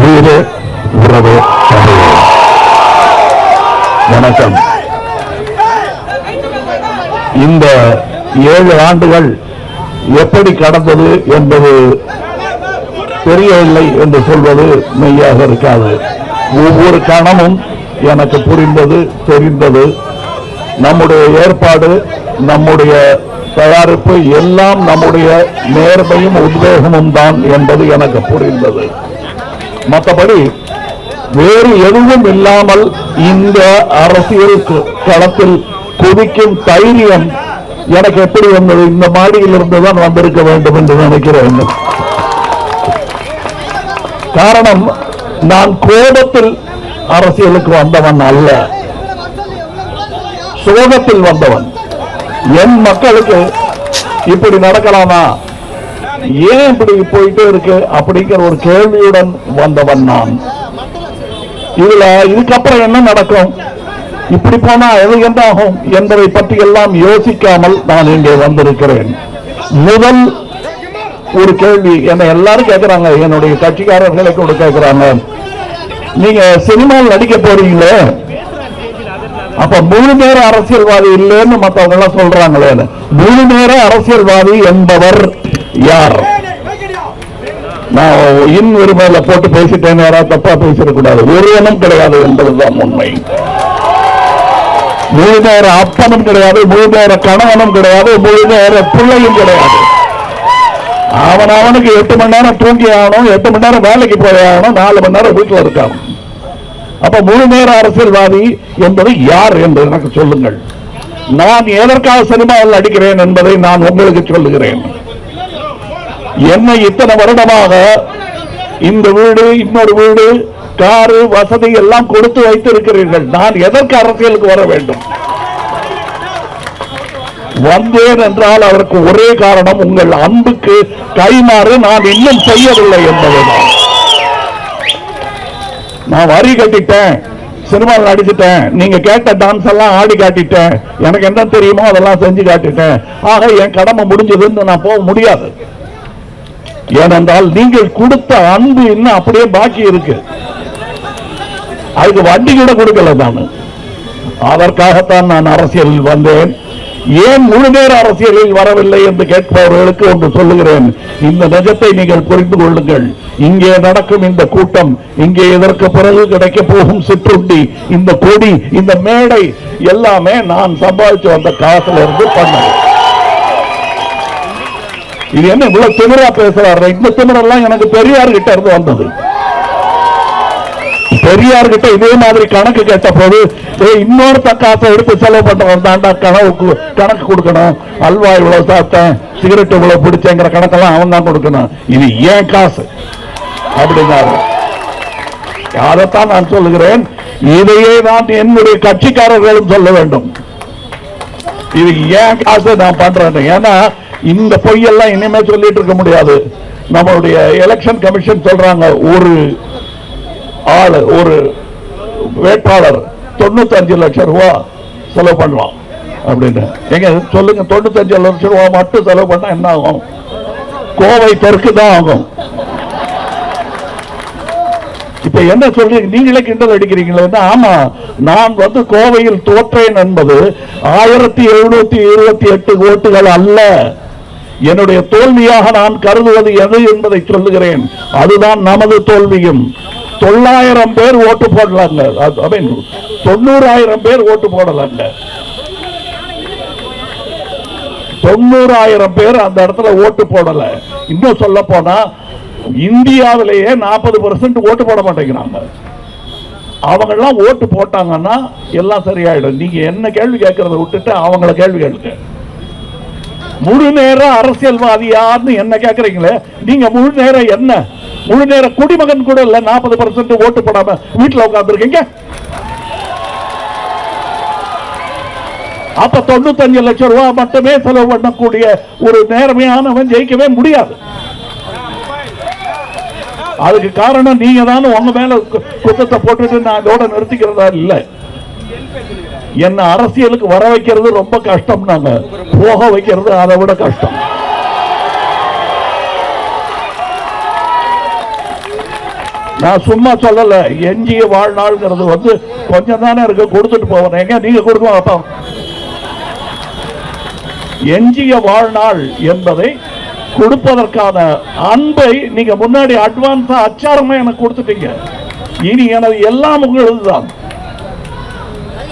உயிரே உறவே வணக்கம். இந்த 7 ஆண்டுகள் எப்படி கடந்தது என்பது தெரியவில்லை என்று சொல்வது மெய்யாக இருக்காது. ஒவ்வொரு கணமும் எனக்கு புரிந்தது, தெரிந்தது. நம்முடைய ஏற்பாடு, நம்முடைய தயாரிப்பு எல்லாம் நம்முடைய நேர்மையும் உத்வேகமும் தான் என்பது எனக்கு புரிந்தது. மற்றபடி வேறு எதுவும் இல்லாமல் இந்த அரசியல் களத்தில் குதிக்கும் தைரியம் எனக்கு எப்படி வந்தது? இந்த மாடியிலிருந்து தான் வந்திருக்க வேண்டும் என்று நினைக்கிறேன். காரணம், நான் கோபத்தில் அரசியலுக்கு வந்தவன் அல்ல, சோகத்தில் வந்தவன். என் மக்களுக்கு இப்படி நடக்கலாமா, ஏன் இப்படி போயிட்டே இருக்கு அப்படிங்கிற ஒரு கேள்வியுடன் வந்தவன் நான். இதுக்கப்புறம் என்ன நடக்கும், இப்படி போனா எது என்ன ஆகும் என்பதை பற்றி எல்லாம் யோசிக்காமல் நான் இங்கே வந்திருக்கிறேன். முதல் ஒரு கேள்வி என்னை எல்லாரும் கேட்கிறாங்க, என்னுடைய கட்சிக்காரர்களை கூட கேட்கிறாங்க, நீங்க சினிமாவில் நடிக்க போறீங்களே, அப்ப முழு நேர அரசியல்வாதி இல்லைன்னு மற்றவங்க எல்லாம் சொல்றாங்களே. முழு நேர அரசியல்வாதி என்பவர் யார்? நான் உரிமையில போட்டு பேசிட்டேன், யாராவது தப்பா பேசிடக்கூடாது. ஒருவனும் கிடையாது என்பதுதான் உண்மை. முழு நேர அப்பனும் கிடையாது, முழு நேர கணவனும் கிடையாது, முழு நேர பிள்ளையும் கிடையாது. அவனுக்கு 8 மணி நேரம் தூங்கி ஆகணும், 8 மணி நேரம் வேலைக்கு போய் ஆகணும், 4 மணி நேரம் வீட்டில் இருக்காங்க. அப்ப முழு நேர அரசியல்வாதி என்பது யார் என்று எனக்கு சொல்லுங்கள். நான் எதற்காக சினிமாவில் நடிக்கிறேன் என்பதை நான் உங்களுக்கு சொல்லுகிறேன். என்னை இத்தனை வருடமாக இந்த வீடு, இன்னொரு வீடு, காரு, வசதி எல்லாம் கொடுத்து வைத்திருக்கிறீர்கள். நான் எதற்கு அரசியலுக்கு வர வேண்டும்? வந்தேன் என்றால் அதற்கு ஒரே காரணம், உங்கள் அன்புக்கு கைமாறு நான் இன்னும் செய்யவில்லை என்பதுதான். நான் வரி கட்டிட்டேன், சினிமாவில் நடிச்சுட்டேன், நீங்க கேட்ட டான்ஸ் எல்லாம் ஆடி காட்டிட்டேன், எனக்கு என்ன தெரியுமோ அதெல்லாம் செஞ்சு காட்டிட்டேன். ஆக என் கடமை முடிஞ்சதுன்னு நான் போக முடியாது. ஏனென்றால் நீங்கள் கொடுத்த அன்பு இன்னும் அப்படியே பாக்கி இருக்கு. அதுக்கு வட்டி கூட கொடுக்கல நான். அதற்காகத்தான் நான் அரசியலில் வந்தேன். ஏன் முழு நேர அரசியலில் வரவில்லை என்று கேட்பவர்களுக்கு ஒன்று சொல்லுகிறேன். இந்த நிஜத்தை நீங்கள் புரிந்து கொள்ளுங்கள். இங்கே நடக்கும் இந்த கூட்டம், இங்கே இதற்கு பிறகு கிடைக்க போகும் சிற்றுண்டி, இந்த கொடி, இந்த மேடை எல்லாமே நான் சம்பாதிச்சு வந்த காசுல இருந்து பண்ணது. இது என்ன இவ்வளவு திமிரா பேசுறாரு? இந்த திமிரெல்லாம் எனக்கு பெரியார் கிட்ட இருந்து வந்தது. பெரியார் கிட்ட இதே மாதிரி கணக்கு கேட்ட போது, இன்னொருத்த காசை எடுத்து செலவு பண்றவன் தாண்டா கணக்கு கொடுக்கணும். அல்வா இவ்வளவு சாப்பிட்டேன், சிகரெட் இவ்வளவு பிடிச்சேங்கிற கணக்கெல்லாம் அவன் தான் கொடுக்கணும். இது ஏன் காசு அப்படின்னாரு. அதைத்தான் நான் சொல்லுகிறேன். இதையே நான் என்னுடைய கட்சிக்காரர்களும் சொல்ல வேண்டும். இது ஏன் காசு நான் பண்றேன். ஏன்னா இந்த பொய்யெல்லாம் இனிமே சொல்லிட்டு இருக்க முடியாது. நம்மளுடைய எலெக்ஷன் கமிஷன் சொல்றாங்க, ஒரு ஆளு, ஒரு வேட்பாளர் 95 லட்சம் ரூபாய் செலவு பண்ணலாம் அப்படின்னு. எங்க சொல்லுங்க, 95 லட்சம் ரூபாய் மட்டும் செலவு பண்ணா என்ன ஆகும்? கோவை தெற்கு தான் ஆகும். இப்ப என்ன சொல்றீங்க, நீங்களே கிண்டல் அடிக்கிறீங்களே? ஆமா, நான் கோவையில் தோற்றேன் என்பது 1728 ஓட்டுகள் அல்ல. என்னுடைய தோல்வியாக நான் கருதுவது எது என்பதை சொல்லுகிறேன். அதுதான் நமது தோல்வியும். 900 பேர் ஓட்டு போடலாங்க, 90,000 பேர் ஓட்டு போடலாங்க. 90,000 பேர் அந்த இடத்துல ஓட்டு போடல. இன்னும் சொல்ல போனா இந்தியாவிலேயே 40% ஓட்டு போட மாட்டேங்கிறாங்க. அவங்க எல்லாம் ஓட்டு போட்டாங்கன்னா எல்லாம் சரியாயிடும். நீங்க என்ன கேள்வி கேட்கறத விட்டுட்டு அவங்கள கேள்வி கேளுங்க. முழு நேர அரசியல்வாதியான்னு என்ன கேட்கறீங்களே, நீங்க முழு நேரம் என்ன? முழு நேர குடிமகன் கூட இல்ல, 40% ஓட்டு போடாம வீட்டுல உட்கார்ந்து இருக்கீங்க. அப்ப 95 லட்சம் ரூபாய் மட்டுமே செலவு பண்ணக்கூடிய ஒரு நேர்மையானவன் ஜெயிக்கவே முடியாது. அதுக்கு காரணம் நீங்க தான் உங்க மேல குற்றத்தை போட்டுட்டு நான் அதோட நிறுத்திக்கிறதா இல்ல. என்ன அரசியலுக்கு வர வைக்கிறது ரொம்ப கஷ்டம், நாங்க போக வைக்கிறது அதை விட கஷ்டம். நான் சும்மா சொல்லல. எஞ்சிய வாழ்நாள்ங்கிறது வந்து கொஞ்சம் தானே இருக்கு, கொடுத்துட்டு போவேன். எங்க நீங்க கொடுக்க அப்பா. எஞ்சிய வாழ்நாள் என்பதை கொடுப்பதற்கான அன்பை நீங்க முன்னாடி அட்வான்ஸா அச்சாரமா எனக்கு கொடுத்துட்டீங்க. இனி எனது எல்லாம் உங்களது தான்.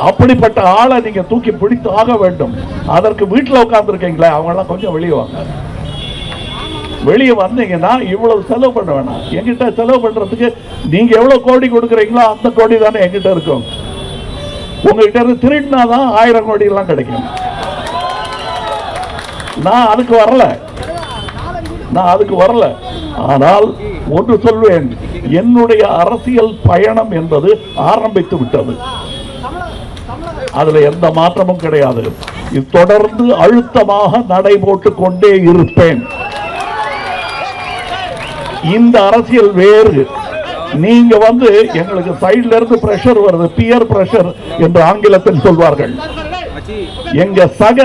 அப்படிப்பட்ட ஆளை நீங்க தூக்கி பிடித்து ஆக வேண்டும். அதற்கு வீட்டில் உட்கார்ந்து இருக்கீங்களே, அவங்க எல்லாம் கொஞ்சம் வெளியே வாங்க. வெளியே வந்தீங்கன்னா இவ்வளவு செலவு பண்ண வேணாம். எங்கிட்ட செலவு பண்றதுக்கு நீங்க எவ்வளவு கோடி கொடுக்குறீங்களோ அந்த கோடி தானே எங்கிட்ட இருக்கும். உங்ககிட்ட இருந்து திருடினாதான் 1000 கோடி எல்லாம் கிடைக்கும். நான் அதுக்கு வரல. ஆனால் ஒன்று சொல்வேன், என்னுடைய அரசியல் பயணம் என்பது ஆரம்பித்து விட்டது. அதுல எந்த மாற்றமும் கிடையாது. இது தொடர்ந்து அழுத்தமாக நடைபோட்டு கொண்டே இருப்பேன். இந்த அரசியல் வேறு. நீங்க வந்து எங்களுக்கு சைட்ல இருந்து பிரஷர் வருது, பியர் பிரஷர் என்று ஆங்கிலத்தில் சொல்வார்கள். எங்க சக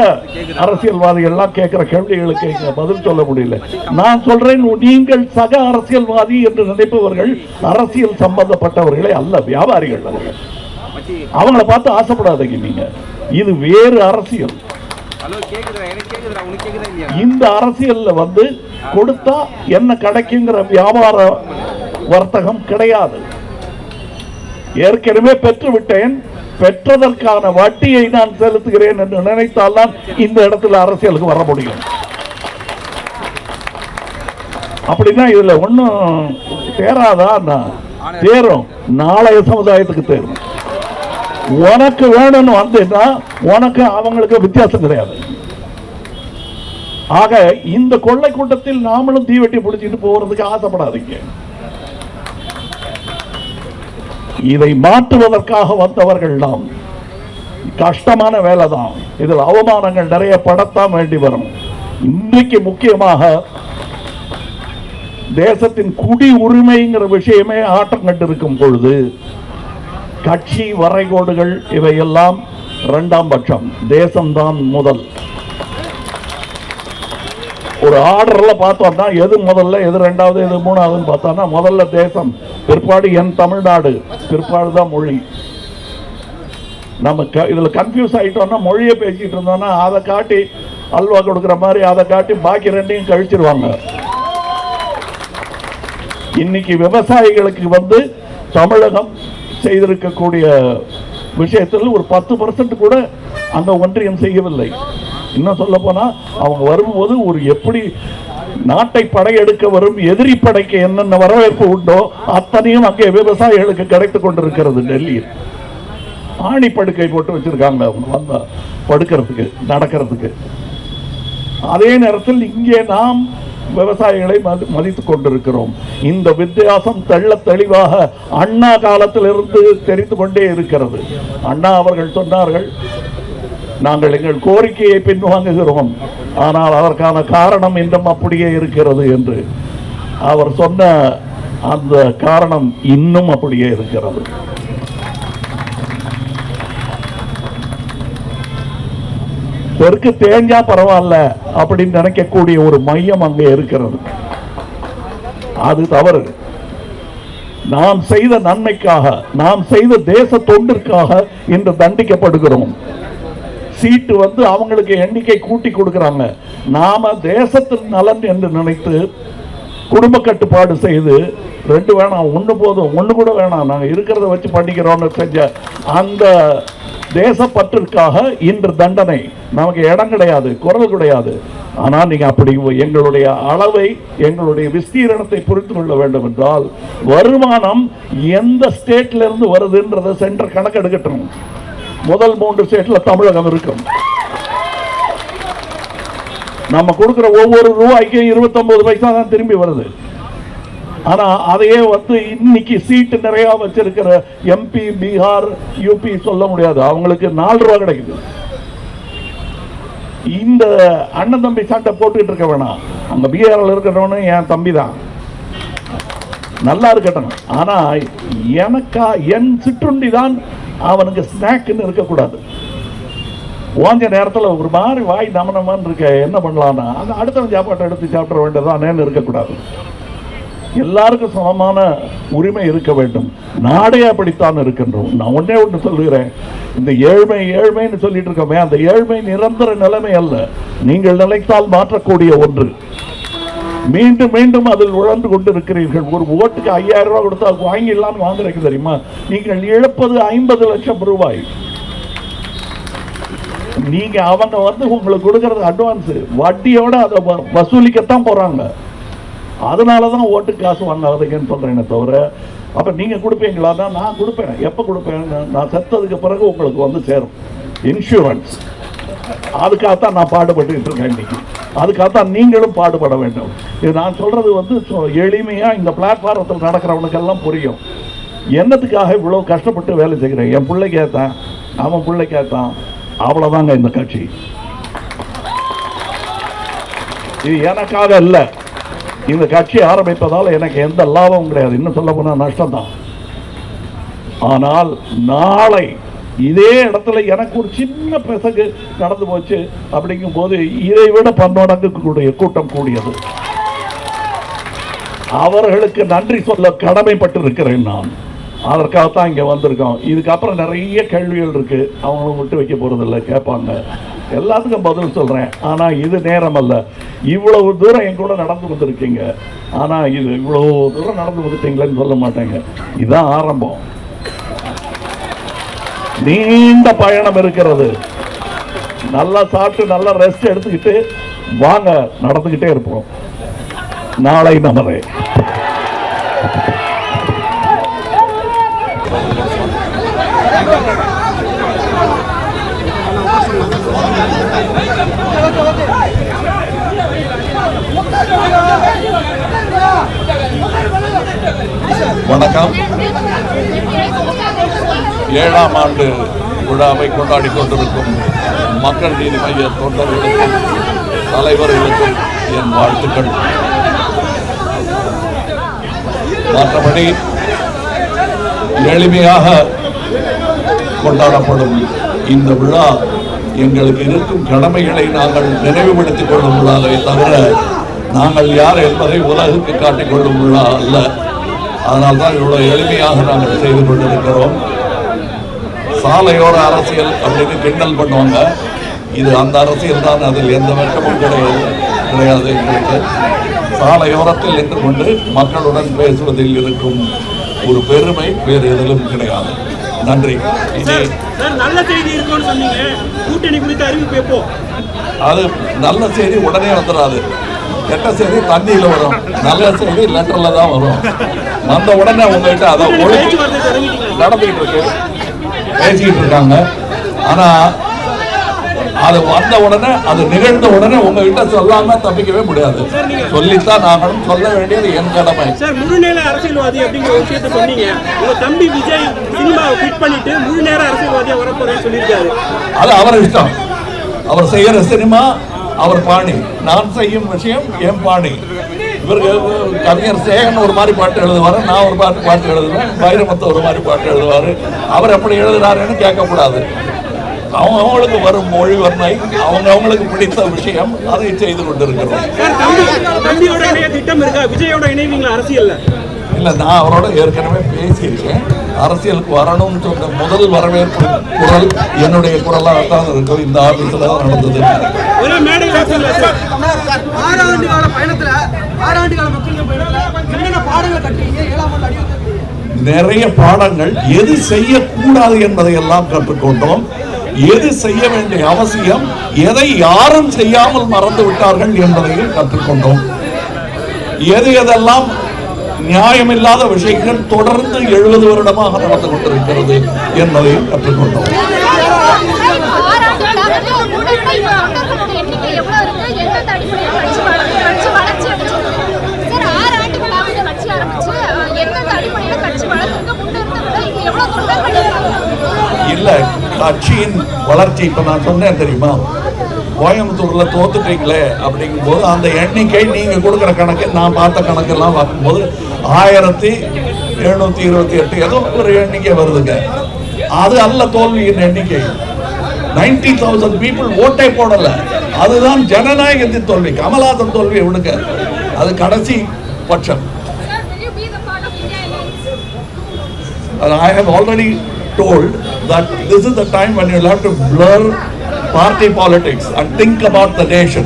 அரசியல்வாதிகள் எல்லாம் கேட்கிற கேள்விகளுக்கு பதில் சொல்ல முடியல. நான் சொல்றேன், நீங்கள் சக அரசியல்வாதி என்று நினைப்பவர்கள் அரசியல் சம்பந்தப்பட்டவர்களே அல்ல, வியாபாரிகள். அவங்கள பார்த்து ஆசைப்படாதீங்க. நீங்க இது வேறு அரசியல். இந்த அரசியல்ல வந்து கொடுத்தா என்ன கிடைக்குங்கிற வியாபார வர்த்தகம் கிடையாது. ஏற்கனவே பெற்று விட்டேன், பெற்றதற்கான வட்டியை நான் செலுத்துகிறேன் என்று நினைத்தால்தான் இந்த இடத்துல அரசியலுக்கு வர முடியும். அப்படின்னா இதுல ஒன்னும் தேராதா? தேரும். நாளைய சமுதாயத்துக்கு தேரும். உனக்கு வேணும்னு வந்தா உனக்கு அவங்களுக்கு வித்தியாசம் கிடையாது. ஆக இந்த கொள்ளை கூட்டத்தில் நாமளும் தீவெட்டி பிடிச்சிட்டு போறதுக்கு ஆசைப்படாதீங்க. இதை மாற்றுவதற்காக வந்தவர்கள் நாம். கஷ்டமான வேலை தான். இதில் அவமானங்கள் நிறைய படத்தான் வேண்டி வரும். இன்னைக்கு முக்கியமாக தேசத்தின் குடி உரிமைங்கிற விஷயமே ஆட்டம் கண்டிருக்கும் பொழுது கட்சி வரைகோடுகள் இவையெல்லாம் இரண்டாம் பட்சம், தேசம்தான் முதல். ஒரு ஆர்டர்ல பார்த்தோம்னா எது முதல்ல, எது ரெண்டாவது, எது மூணாவதுன்னு பார்த்தோம்னா முதல்ல தேசம், பிற்பாடு என் தமிழ்நாடு, பிற்பாடு தான் மொழி. நம்ம இதுல கன்ஃபியூஸ் ஆயிட்டோம்னா, மொழியை பேசிட்டு இருந்தோம்னா அதை காட்டி அல்வா கொடுக்குற மாதிரி அதை காட்டி பாக்கி ரெண்டையும் கழிச்சிருவாங்க. இன்னைக்கு விவசாயிகளுக்கு வந்து தமிழகம் செய்திருக்கக்கூடிய விஷயத்தில் ஒரு 10% கூட அந்த ஒன்றியம் செய்யவில்லை. இன்னும் சொல்ல போனா அவங்க வரும்போது ஒரு எப்படி நாட்டை படையெடுக்க வரும் எதிரி படைக்கு என்னென்ன வரவேற்பு உண்டோ அத்தனையும் அங்கே விவசாயிகளுக்கு கிடைத்துக் கொண்டிருக்கிறது. டெல்லியில் ஆணி படுக்கை போட்டு வச்சிருக்காங்க அவங்க வந்தா படுக்கிறதுக்கு, நடக்கிறதுக்கு. அதே நேரத்தில் இங்கே நாம் விவசாயிகளை மதித்துக் கொண்டிருக்கிறோம். இந்த வித்தியாசம் தெள்ள தெளிவாக அண்ணா காலத்திலிருந்து தெரிந்து கொண்டே இருக்கிறது. அண்ணா அவர்கள் சொன்னார்கள், நாங்கள் எங்கள் கோரிக்கையை பின்வாங்குகிறோம், ஆனால் அதற்கான காரணம் இன்னும் அப்படியே இருக்கிறது என்று. அவர் சொன்ன அந்த காரணம் இன்னும் அப்படியே இருக்கிறது. தெற்கு தேஞ்சா பரவாயில்ல அப்படின்னு நினைக்கக்கூடிய ஒரு மையம் அங்கே இருக்கிறது. அது தவறு. நாம் செய்த நன்மைக்காக, நாம் செய்த தேச தொண்டிற்காக இன்று தண்டிக்கப்படுகிறோம். சீட்டு வந்து அவங்களுக்கு எண்ணிக்கை கூட்டி கொடுக்கிறாங்க. நாம தேசத்தின் நலன் என்று நினைத்து குடும்ப கட்டுப்பாடு செய்து 2 வேணாம், 1 போதும், 1 கூட வேணாம், நாங்கள் இருக்கிறத வச்சு பண்ணிக்கிறோம்னு செஞ்ச அந்த தேசப்பற்றிற்காக இன்று தண்டனை. நமக்கு இடம் கிடையாது, குரல் கிடையாது. ஆனால் நீங்க அப்படி எங்களுடைய அளவை, எங்களுடைய விஸ்தீரணத்தை புரிந்து கொள்ள வேண்டும் என்றால் வருமானம் எந்த ஸ்டேட்ல இருந்து வருதுன்றதை சென்டர் கணக்கு எடுக்கட்டும். முதல் 3 ஸ்டேட்ல தமிழகம் இருக்கும். நம்ம கொடுக்கிற ஒவ்வொரு ரூபாய்க்கும் 29 பைசா தான் திரும்பி வருது. ஆனா அதையே வந்து இன்னைக்கு சீட்டு நிறைய வச்சிருக்கிற எம்பி, பீகார், யூபி சொல்ல முடியாது, அவங்களுக்கு 4 ரூபா கிடைக்குது. இந்த அண்ணன் தம்பி சண்டை போட்டுக்கிட்டு இருக்க வேணாம். அங்க பீகாரில் இருக்கிறவனு என் தம்பி தான், நல்லா இருக்கட்டும். ஆனா எனக்கா என் சிற்றுண்டி தான் அவனுக்கு ஸ்நாக்னு இருக்கக்கூடாது. ஓஞ்ச நேரத்தில் ஒரு மாதிரி வாய் நமனமான்னு இருக்க, என்ன பண்ணலான்னா அந்த அடுத்தவன் சாப்பாட்டை எடுத்து சாப்பிட வேண்டியதான் இருக்கக்கூடாது. எல்லாருக்கும் சமமான உரிமை இருக்க வேண்டும். நாடே அப்படித்தான் இருக்கின்றோம். நான் ஒன்னே ஒன்று சொல்லுகிறேன், இந்த ஏழ்மைன்னு சொல்லிட்டு இருக்கோமே, அந்த ஏழ்மை நிரந்தர நிலைமை அல்ல, நீங்கள் நினைத்தால் மாற்றக்கூடிய ஒன்று. மீண்டும் மீண்டும் அதில் உழந்து கொண்டிருக்கிறீர்கள். ஒரு ஓட்டுக்கு 5000 ரூபாய் கொடுத்தா வாங்கிடலாம்னு வாங்குறீங்க தெரியுமா? நீங்கள் இழப்பது 50 லட்சம் ரூபாய். நீங்க அவங்க உங்களுக்கு கொடுக்கறது அட்வான்ஸ், வட்டியோட அதை வசூலிக்கத்தான் போறாங்க. அதனாலதான் ஓட்டு காசு வாங்காதீங்கன்னு சொல்றேன் தவிர, அப்ப நீங்க கொடுப்பீங்களா? நான் கொடுப்பேன். எப்ப கொடுப்பேன்? நான் செத்ததுக்கு பிறகு உங்களுக்கு சேரும் இன்சூரன்ஸ். அதுக்காகத்தான் நான் பாடுபட்டு இருக்கேன் இன்னைக்கு. அதுக்காகத்தான் நீங்களும் பாடுபட வேண்டும். இது நான் சொல்றது எளிமையா இந்த பிளாட்ஃபாரத்தில் நடக்கிறவனுக்கெல்லாம் புரியும். என்னத்துக்காக இவ்வளவு கஷ்டப்பட்டு வேலை செய்கிறேன்? என் பிள்ளை கேட்டான், அவன் பிள்ளை கேட்டான், அவ்வளவுதாங்க இந்த கட்சி. இது எனக்காக இல்ல. இந்த கட்சி ஆரம்பிப்பதால் எனக்கு எந்த லாபமும் கிடையாது. இன்னும் சொல்ல போனா நஷ்டம் தான். ஆனால் நாளை இதே இடத்துல எனக்கு ஒரு சின்ன பெசகு நடந்து போச்சு அப்படிங்கும் போது இதை விட 10 மடங்கு கூட்டம் கூடியது. அவர்களுக்கு நன்றி சொல்ல கடமைப்பட்டு இருக்கிறேன் நான். அதற்காகத்தான் இங்க வந்திருக்கோம். இதுக்கப்புறம் நிறைய கேள்விகள் இருக்கு, அவங்களும் விட்டு வைக்க போறதில்லை, கேட்பாங்க. எல்லாத்துக்கும் பதில் சொல்றேன். ஆனா இது நேரம் அல்ல. இவ்வளவு தூரம் என் கூட நடந்து வந்திருக்கீங்க, ஆனா இது இவ்வளவு தூரம் நடந்து வந்துட்டீங்களேன்னு சொல்ல மாட்டேங்க. இதுதான் ஆரம்பம். நீண்ட பயணம் இருக்கிறது. நல்லா சாப்பிட்டு நல்லா ரெஸ்ட் எடுத்துக்கிட்டு வாங்க, நடந்துகிட்டே இருப்போம். நாளை நமரே. வணக்கம். 7ஆம் ஆண்டு விழாவை கொண்டாடி கொண்டிருக்கும் மக்கள் நீதி மைய தொண்டர்களுக்கும் தலைவர்களுக்கும் என் வாழ்த்துக்கள். மற்றபடி எளிமையாக கொண்டாடப்படும் இந்த விழா எங்களுக்கு இருக்கும் கடமைகளை நாங்கள் நினைவுபடுத்திக் கொள்ளும் விழாவை தவிர நாங்கள் யார் என்பதை உலகுக்கு காட்டிக்கொள்ளும் விழா அல்ல. அதனால்தான் இவ்வளவு எளிமையாக நாங்கள் செய்து கொண்டிருக்கிறோம். சாலையோர அரசியல் அப்படின்னு கிண்டல் பண்ணுவாங்க. இது அந்த அரசியல் தான், அதில் எந்த வெட்கமும் கிடையாது எங்களுக்கு. சாலையோரத்தில் நின்று கொண்டு மக்களுடன் பேசுவதில் இருக்கும் ஒரு பெருமை வேறு எதிலும் கிடையாது. நன்றி. நல்ல செய்தி இருக்குன்னு சொன்னீங்க, கூட்டணி குறித்த அறிவிப்பு எப்போ? அது நல்ல செய்தி உடனே வந்துடாது. கெட்ட செய்தி தண்ணியில் வரும், நல்ல செய்தி லெட்டர்ல தான் வரும். வந்த உடனே உங்ககிட்ட அதை நடந்துகிட்டு இருக்கு, பேசிக்கிட்டு இருக்காங்க. ஆனா அது வந்த உடனே, அது நிகழ்ந்த உடனே உங்ககிட்ட சொல்லாம தப்பிக்கவே முடியாது. சொல்லித்தான் நாங்களும் சொல்ல வேண்டியது என் கடமை. சார், முழுநேர அரசியல்வாதி அப்படிங்கிற ஒரு விஷயத்தை சொன்னீங்க. உங்க தம்பி விஜய் சினிமாவை ஃபிட் பண்ணிட்டு முழுநேர அரசியல்வாதியா வரப்போறேன்னு சொல்லியிருக்காரு. அது அவர் இஷ்டம். அவர் செய்யற சினிமா அவர் பாணி, நான் செய்யும் விஷயம் என் பாணி. இவருக்கு கவிஞர் சேகன் ஒரு மாதிரி பாட்டு எழுதுவாரு, நான் ஒரு பாட்டு எழுதுவேன், வைரமுத்து ஒரு மாதிரி பாட்டு எழுதுவாரு. அவர் எப்படி எழுதுறாருன்னு கேட்கக்கூடாது. அவங்களுக்கு வரும் மொழி வர்ணை, அவங்களுக்கு பிடித்த விஷயம், அதை செய்து கொண்டிருக்கிறோம். திட்டம் இருக்கா விஜயோட இணைவீங்களா அரசியல்ல? இல்லை, நான் அவரோட ஏற்கனவே பேசியிருக்கேன். அரசியலுக்கு வரணும்னு சொன்ன முதல் வரவேற்பு குரல் என்னுடைய குரலாக தான் இருக்கும். இந்த ஆபீஸ்ல தான் நடந்தது. நிறைய பாடங்கள், எது செய்யக்கூடாது என்பதை எல்லாம் கற்றுக்கொண்டோம். எது செய்ய வேண்டிய அவசியம், எதை யாரும் செய்யாமல் மறந்து விட்டார்கள் என்பதையும் கற்றுக்கொண்டோம். எதெல்லாம் நியாயமில்லாத விஷயங்கள் தொடர்ந்து 70 வருடமாக நடந்து கொண்டிருக்கிறது என்பதையும் கற்றுக்கொண்டோம். இல்ல, கட்சியின் வளர்ச்சி இப்ப நான் சொன்னேன் தெரியுமா, கோயம்புத்தூர்ல தோத்துட்டீங்களே அப்படிங்கும் போது அந்த எண்ணிக்கை நீங்க கொடுக்குற கணக்கு, நான் பார்த்த கணக்கெல்லாம் பார்க்கும்போது 1728 ஏதோ ஒரு எண்ணிக்கை வருதுங்க. அது அல்ல தோல்வியின் எண்ணிக்கை. 90,000 people ஓட்டை போடல. அதுதான் ஜனநாயகத்தின் தோல்வி. கமலஹாசன் தோல்வி விடுங்க, அது கடைசி பட்சம். you be the part of India Alliance? And I have already told that this is the time when you'll have to blur party politics and think about the nation.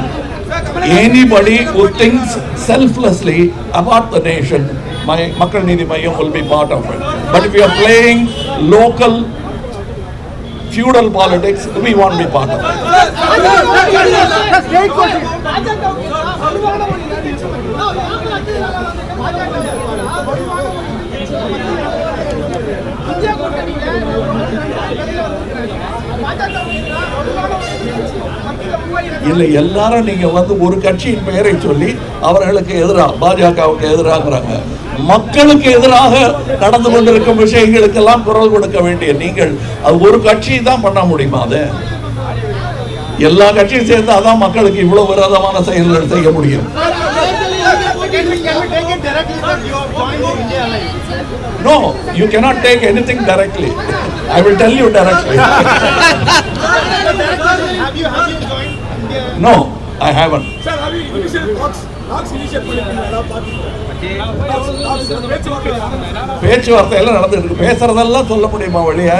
Anybody who thinks selflessly about the nation, my Makkal Needhi Mayyam will be part of it. But if you are playing local feudal politics, we won't be part of it. இல்லை, எல்லாரும் நீங்க வந்து ஒரு கட்சியின் பெயரை சொல்லி அவர்களுக்கு எதிராக, பாஜகவுக்கு எதிராகிறாங்க. மக்களுக்கு எதிராக நடந்து கொண்டிருக்கும் விஷயங்களுக்கெல்லாம் குரல் கொடுக்க வேண்டிய நீங்கள் அது ஒரு கட்சி தான் பண்ண முடியுமா? அது எல்லா கட்சியும் சேர்ந்து அதான் மக்களுக்கு இவ்வளவு விரோதமான செயல்கள் செய்ய முடியும். No, you cannot take anything directly. I will tell you directly. Have you joined India? No, I haven't. Sir, have you initial talks initiate பண்ணிருக்கீங்களா பார்ட்டி? பேச்சுவார்த்தை எல்லாம் நடந்துருக்கு. பேசுறதெல்லாம் சொல்ல முடியுமா? வழிய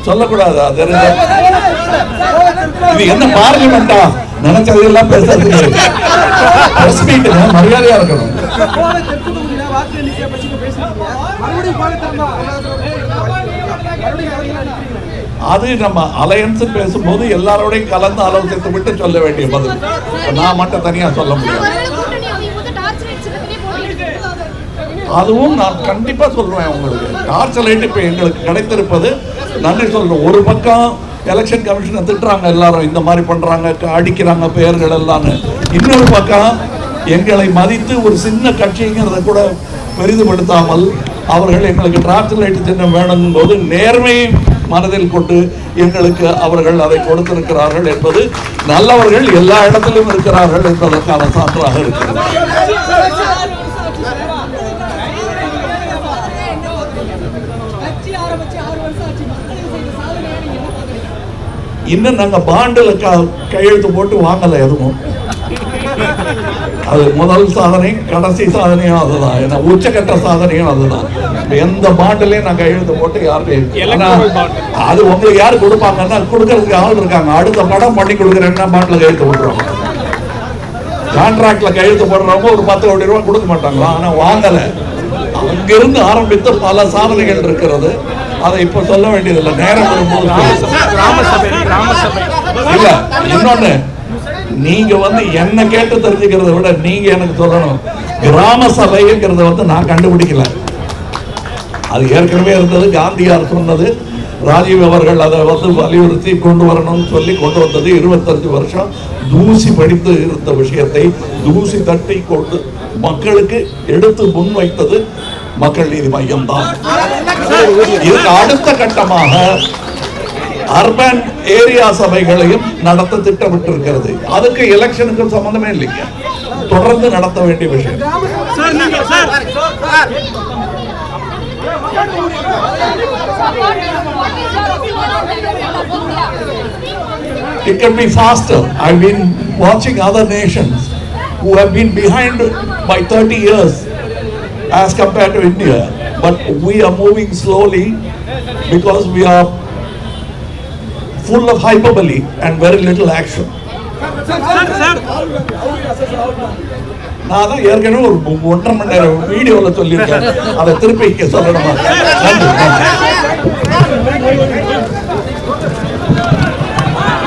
சொல்லக்கூடாது. அது இது என்ன பார்லிமெண்டா? நினைச்சதெல்லாம் பேசுறதுக்கு பிரஸ் மீட்டுங்க, மரியாதையா இருக்கணும். அது நம்ம அலையன்ஸ் பேசும்போது எல்லாரோடையும் கலந்து ஆலோசித்து விட்டு சொல்ல வேண்டிய பதில். நான் மட்டும் தனியா சொல்ல முடியாது. அதுவும் நான் கண்டிப்பா சொல்றேன் உங்களுக்கு. டார்ச் லைட் இப்ப எங்களுக்கு கிடைத்திருப்பது நன்றி சொல்றேன். ஒரு பக்கம் எலெக்ஷன் கமிஷனை திட்டுறாங்க, எல்லாரும் இந்த மாதிரி பண்றாங்க, அடிக்கிறாங்க பெயர்கள் எல்லாம். இன்னொரு பக்கம் எங்களை மதித்து ஒரு சின்ன கட்சிங்கிறத கூட பெரிதுபடுத்தாமல் அவர்கள் எங்களுக்கு டார்ச் லைட் சின்னம் வேணும் போது நேர்மையை மனதில் கொண்டு எங்களுக்கு அவர்கள் அதை கொடுத்திருக்கிறார்கள் என்பது நல்லவர்கள் எல்லா இடத்திலும் இருக்கிறார்கள் என்பதற்கான சான்றாக இருக்கிறது. இன்னும் நாங்க பாண்டுல கையெழுத்து போட்டு வாங்கல எதுவும். அது முதல் சாதனை, கடைசி சாதனையும் அதுதான். ஏன்னா உச்சகட்ட சாதனையும் அதுதான். எந்த பாண்டிலையும் நான் கையெழுத்து போட்டு யாருக்கும் அது உங்களுக்கு யாரு கொடுப்பாங்கன்னா கொடுக்கறதுக்கு ஆள் இருக்காங்க. அடுத்த படம் பண்ணி கொடுக்குறேன்னா பாண்டில கையெழுத்து போடுறோம். கான்ட்ராக்ட்ல கையெழுத்து போடுறவங்க ஒரு 10 கோடி ரூபாய் கொடுக்க மாட்டாங்களா? ஆனா வாங்கல. அங்கிருந்து ஆரம்பித்த பல சாதனைகள் இருக்கிறது. அதை இப்ப சொல்ல வேண்டியதில்லை. நேரம் வரும்போது இல்ல. இன்னொன்னு, நீங்க வந்து என்ன கேட்டு தெரிஞ்சுக்கிறத விட நீங்க எனக்கு சொல்லணும். கிராம சபைங்கிறத வந்து நான் கண்டுபிடிக்கல. அது ஏற்கனவே இருந்தது. காந்தியார் சொன்னது. ராஜீவ் அவர்கள் அதை வந்து வலியுறுத்தி கொண்டு வரணும்னு சொல்லி கொண்டு வந்தது. 25 வருஷம் தூசி படித்து இருந்த விஷயத்தை தூசி தட்டி கொண்டு மக்களுக்கு எடுத்து முன்வைத்தது மக்கள் நீதி மையம் தான். இதுக்கு அடுத்த கட்டமாக அர்பன் ஏரியா சபைகளையும் நடத்த திட்டமிட்டிருக்கிறது. அதுக்கு எலெக்ஷனுக்கு சம்பந்தமே இல்லைங்க. தொடர்ந்து நடத்த வேண்டிய விஷயம். It can be faster. I've been watching other nations who have been behind by 30 years as compared to India, but we are moving slowly because we are full of hyperbole and very little action. நான் தான் ஏற்கனவே ஒரு 1.5 மணி நேரம் வீடியோல சொல்லியிருக்கேன். அதை திருப்பி சொல்லணுமா?